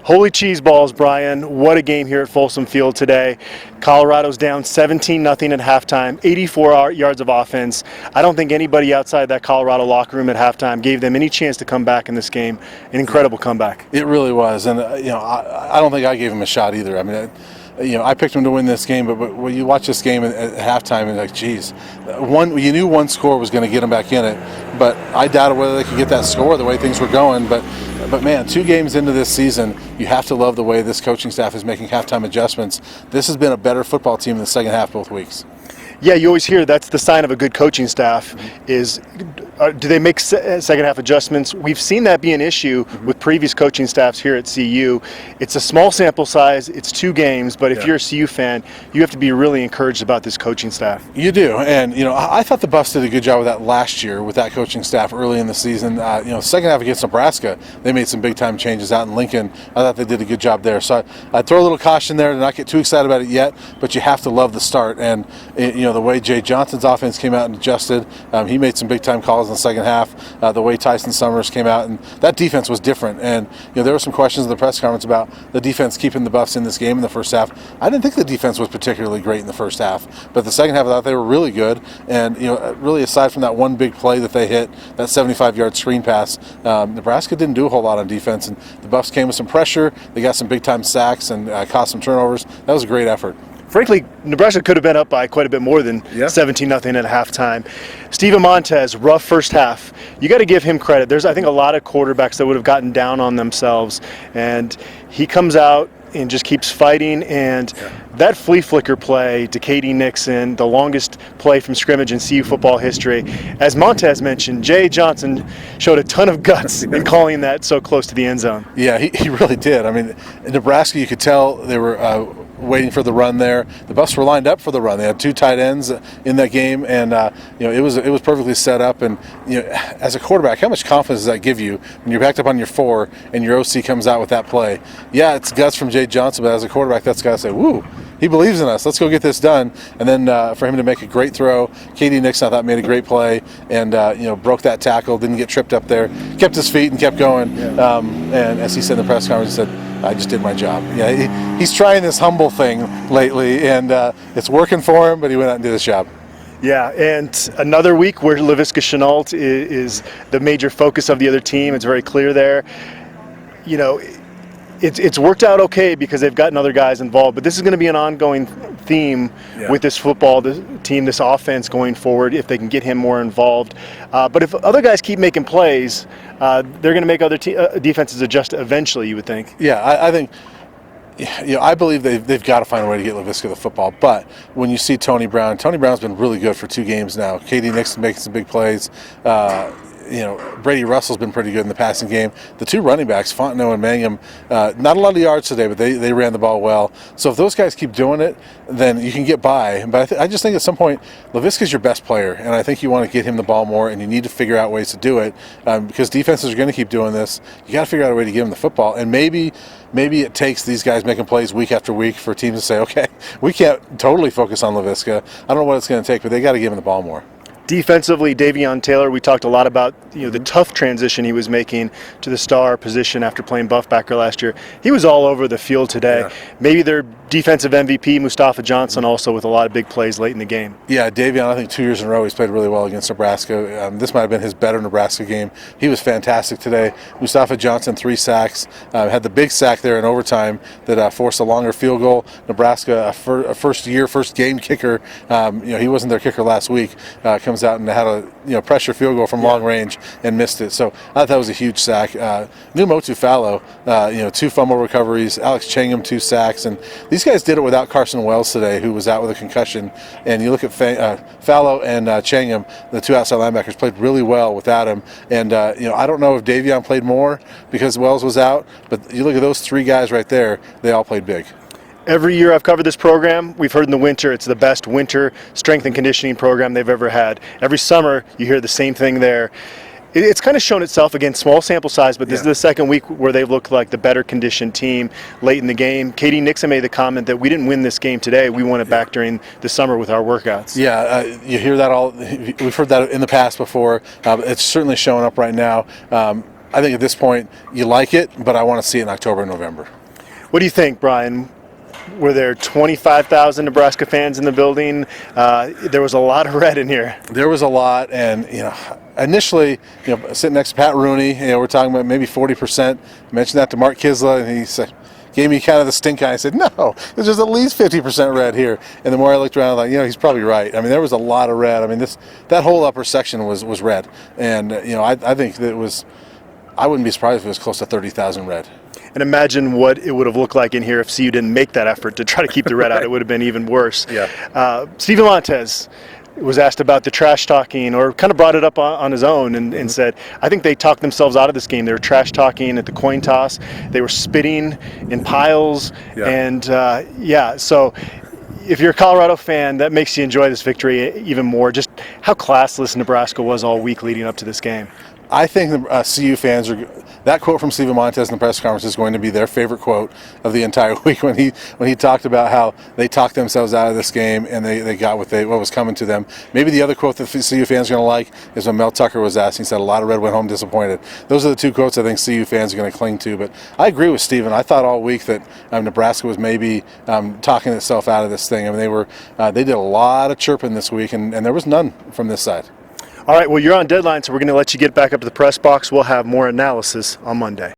Holy cheese balls, Brian. What a game here at Folsom Field today. Colorado's down 17-0 at halftime, 84 yards of offense. I don't think anybody outside that Colorado locker room at halftime gave them any chance to come back in this game. An incredible comeback. It really was. And, I don't think I gave him a shot either. I mean, I picked him to win this game, but when you watch this game at halftime, and like, geez, you knew one score was going to get them back in it, but I doubted whether they could get that score the way things were going. But man, 2 games into this season, you have to love the way this coaching staff is making halftime adjustments. This has been a better football team in the second half both weeks. Yeah, you always hear that's the sign of a good coaching staff is do they make second half adjustments? We've seen that be an issue with previous coaching staffs here at CU. It's a small sample size, it's 2 games, but if you're a CU fan, you have to be really encouraged about this coaching staff. You do, and I thought the Buffs did a good job with that last year with that coaching staff early in the season. Second half against Nebraska, they made some big time changes out in Lincoln. I thought they did a good job there. So I'd throw a little caution there to not get too excited about it yet, but you have to love the start. And the way Jay Johnson's offense came out and adjusted, he made some big time calls in the second half. The way Tyson Summers came out, and that defense was different. And there were some questions in the press conference about the defense keeping the Buffs in this game in the first half. I didn't think the defense was particularly great in the first half, but the second half I thought they were really good. And really aside from that one big play that they hit, that 75-yard screen pass, Nebraska didn't do a whole lot on defense, and the Buffs came with some pressure. They got some big time sacks and caused some turnovers. That was a great effort. Frankly, Nebraska could have been up by quite a bit more than 17-0 at halftime. Steven Montez, rough first half. You got to give him credit. There's, I think, a lot of quarterbacks that would have gotten down on themselves, and he comes out and just keeps fighting. And that flea flicker play to Katie Nixon, the longest play from scrimmage in CU football history. As Montez mentioned, Jay Johnson showed a ton of guts in calling that so close to the end zone. Yeah, he really did. I mean, in Nebraska, you could tell they were waiting for the run there. The Buffs were lined up for the run. They had 2 tight ends in that game, and it was perfectly set up. And as a quarterback, how much confidence does that give you when you're backed up on your 4 and your OC comes out with that play? Yeah, it's guts from Jay Johnson, but as a quarterback, that's got to say, "Woo, he believes in us. Let's go get this done." And then for him to make a great throw, Katie Nixon I thought made a great play, and broke that tackle, didn't get tripped up there, kept his feet and kept going. And as he said in the press conference, he said, "I just did my job." Yeah, he's trying this humble thing lately, and it's working for him, but he went out and did his job. Yeah, and another week where Laviska Shenault is the major focus of the other team. It's very clear there. It's worked out okay because they've gotten other guys involved, but this is going to be an ongoing theme with this football team, this offense going forward, if they can get him more involved. But if other guys keep making plays, they're going to make other defenses adjust eventually, you would think. Yeah, I think I believe they've got to find a way to get Laviska the football. But when you see Tony Brown's been really good for 2 games now. Katie Nixon making some big plays. Brady Russell's been pretty good in the passing game. The 2 running backs, Fontenot and Mangum, not a lot of yards today, but they ran the ball well. So if those guys keep doing it, then you can get by. But I just think at some point, Laviska's your best player, and I think you want to get him the ball more, and you need to figure out ways to do it because defenses are going to keep doing this. You got to figure out a way to give him the football, and maybe it takes these guys making plays week after week for teams to say, okay, we can't totally focus on Laviska. I don't know what it's going to take, but they got to give him the ball more. Defensively, Davion Taylor, we talked a lot about the tough transition he was making to the star position after playing buffbacker last year. He was all over the field today. Yeah. Maybe their defensive MVP, Mustafa Johnson, also with a lot of big plays late in the game. Yeah, Davion, I think 2 years in a row he's played really well against Nebraska. This might have been his better Nebraska game. He was fantastic today. Mustafa Johnson, 3 sacks. Had the big sack there in overtime that forced a longer field goal. Nebraska, a first game kicker. He wasn't their kicker last week. Comes out and had a pressure field goal from long range and missed it. So I thought that was a huge sack. Numotu Fallow, 2 fumble recoveries. Alex Changham, 2 sacks. And these guys did it without Carson Wells today, who was out with a concussion. And you look at Fallow and Changham, the 2 outside linebackers, played really well without him. And I don't know if Davion played more because Wells was out, but you look at those 3 guys right there, they all played big. Every year I've covered this program, we've heard in the winter it's the best winter strength and conditioning program they've ever had. Every summer you hear the same thing there. It's kind of shown itself, again, small sample size, but this is the second week where they've looked like the better conditioned team late in the game. Katie Nixon made the comment that we didn't win this game today. We won it back during the summer with our workouts. Yeah, you hear that we've heard that in the past before. It's certainly showing up right now. I think at this point you like it, but I want to see it in October and November. What do you think, Brian? Were there 25,000 Nebraska fans in the building? There was a lot of red in here. There was a lot, and initially, sitting next to Pat Rooney, we're talking about maybe 40%. I mentioned that to Mark Kisla, and he said, gave me kind of the stink eye. I said, no, there's just at least 50% red here. And the more I looked around, I was like, he's probably right. I mean, there was a lot of red. I mean, that whole upper section was red, and I think that it was. I wouldn't be surprised if it was close to 30,000 red. And imagine what it would have looked like in here if CU didn't make that effort to try to keep the red out. It would have been even worse. Yeah. Steven Montez was asked about the trash talking, or kind of brought it up on his own and said, I think they talked themselves out of this game. They were trash talking at the coin toss. They were spitting in piles. Yeah. And so if you're a Colorado fan, that makes you enjoy this victory even more. Just how classless Nebraska was all week leading up to this game. I think the CU fans that quote from Steven Montez in the press conference is going to be their favorite quote of the entire week when he talked about how they talked themselves out of this game and they got what was coming to them. Maybe the other quote that CU fans are going to like is when Mel Tucker was asked. He said a lot of red went home disappointed. Those are the two quotes I think CU fans are going to cling to. But I agree with Steven. I thought all week that Nebraska was maybe talking itself out of this thing. I mean, they did a lot of chirping this week, and there was none from this side. All right, well, you're on deadline, so we're going to let you get back up to the press box. We'll have more analysis on Monday.